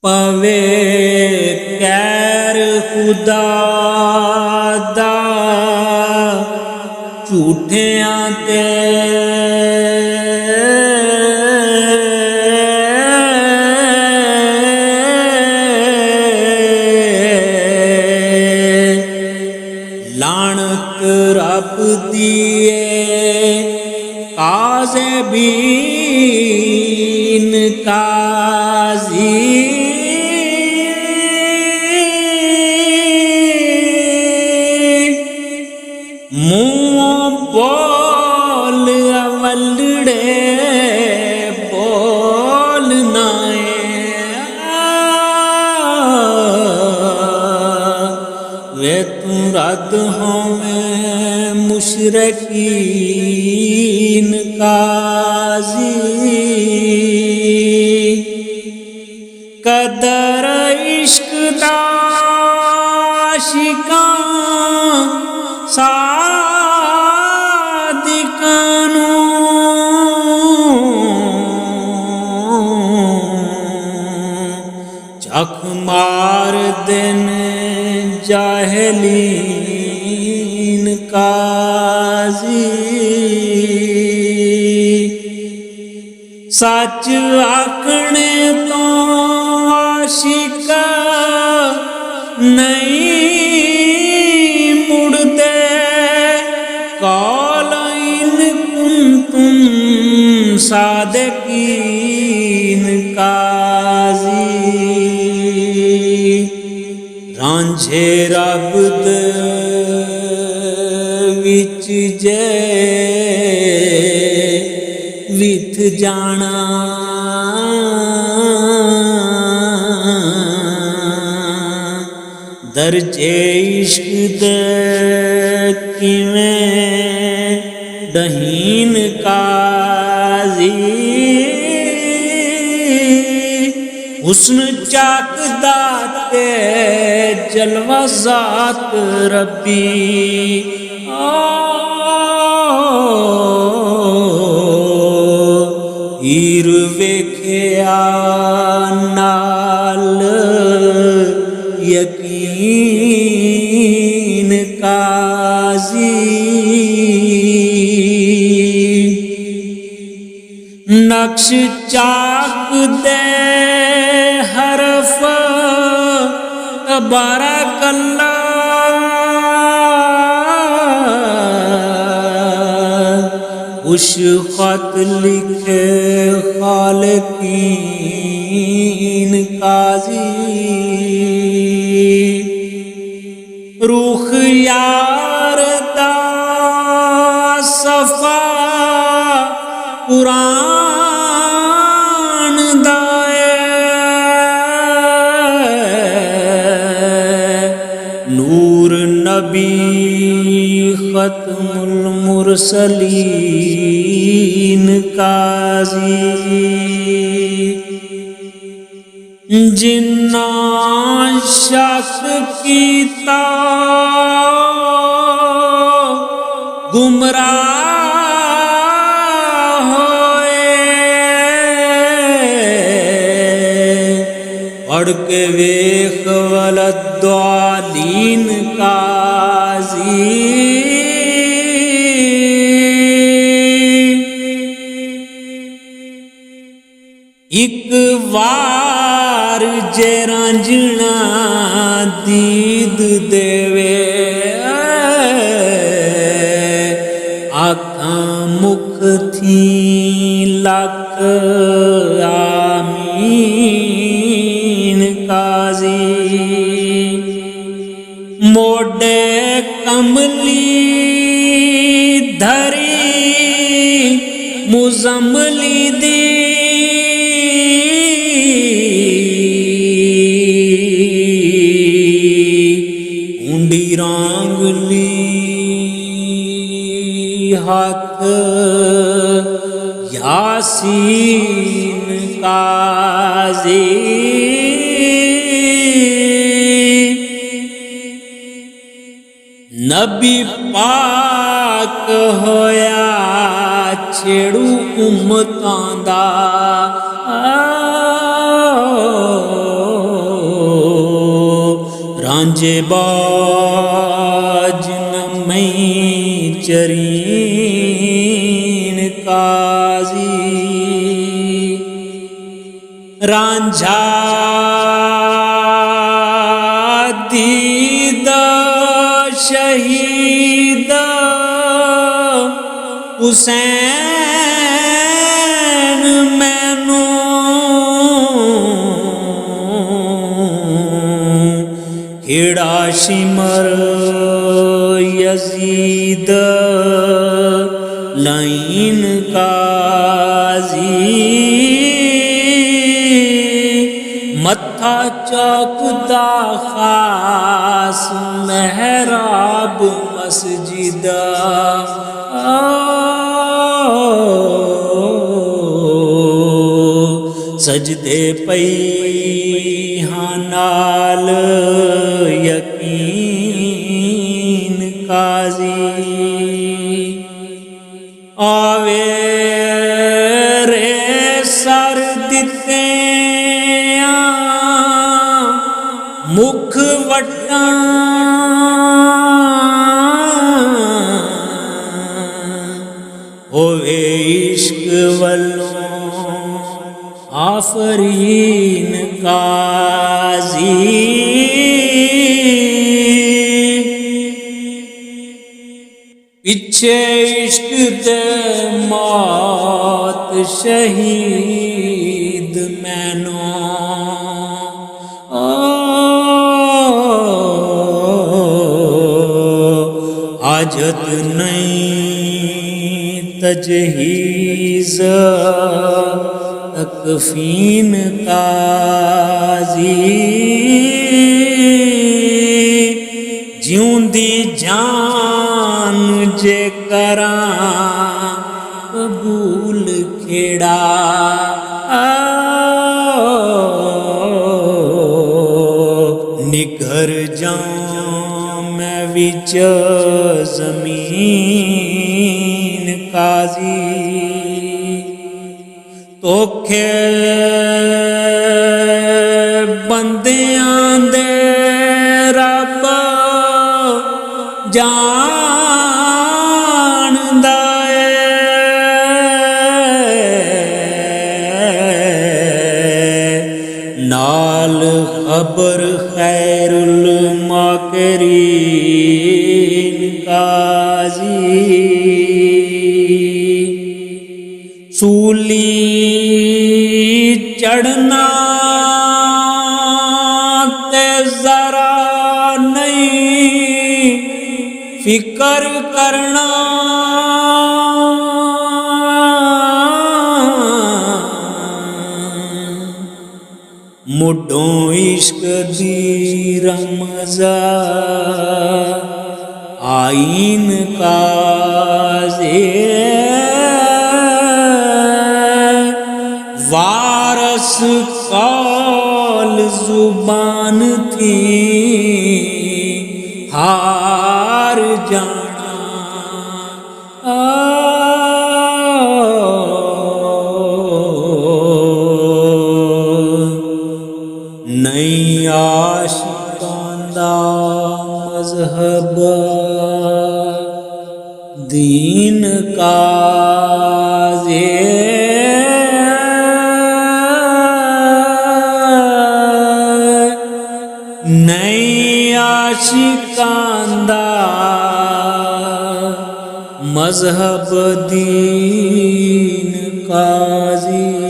पवे कैर खुदा दा झूठियां ते लानत रब दिए काज़े बीन काजी मुँह बोल अवलड़े बोलना वे तू रद होवें मुशरकीन काजी कदर इश्क दा आशिकां सादिकानू चख मार दिन जाहलीन काजी सच आखने तो आशिका नहीं मुड़दे कौल इन कुंतुम सादिकीन काजी रांझे रब दे विच जे विथ जाना दर्जे इश्क दे किवें दहीन काजी हुस्न चाकदा ते जलवा ज़ात रब्बी हीर वेख्या नाल यकीन काजी नक्श चाक दे हरफ तबारकल्लाह उस खत लिखे खालिकीन काजी रूख यार दा सफा कुरान दाए नूर नबी खत्मुल मुरसलीन काजी जिन्ना शक कीता गुमराह होए पढ़ के वेख वलद्दालीन काजी एक वार जे रांझना दीद देवे आखां मुख थी लख आमीन काजी मोडे कमली धरी मुजम्मली दी रांगली हाथ यासीन काजी नबी पाक होया छेड़ू उम्मतां दा सांझे बाज नमई चरीन काजी रांझा दीद शहीद हुसैन मैनू खेड़ा शिमर यजीद लाइन काजी मत्था चौकदा खास महराब मस्जिद सजदे पई हाँ नाल यकीन काजी आवे रे सर दिते मुख वट्टा होवे इश्क वल्लों आफरीन काजी पिछे इश्क दे मौत शहीद मैनू हाजत नहीं तजहीज़ तकफीन काजी जिउंदी जान जे करां कबूल खेड़ा निगर जाऊं मैं विच ज़मीन काजी तोखे बंदियां दे रब जानदा नाल खबर खैरुल माकरीन काजी सूली चढ़ना ते जरा नहीं फिकर करना मुढों इश्क दी रमज़ा आईन काज़े वारस कौल जुबान थी हार जाना नहीं आशिकां दा मज़हब दीन काज़े नहीं आशिकां दा मज़हब दीन काज़ी।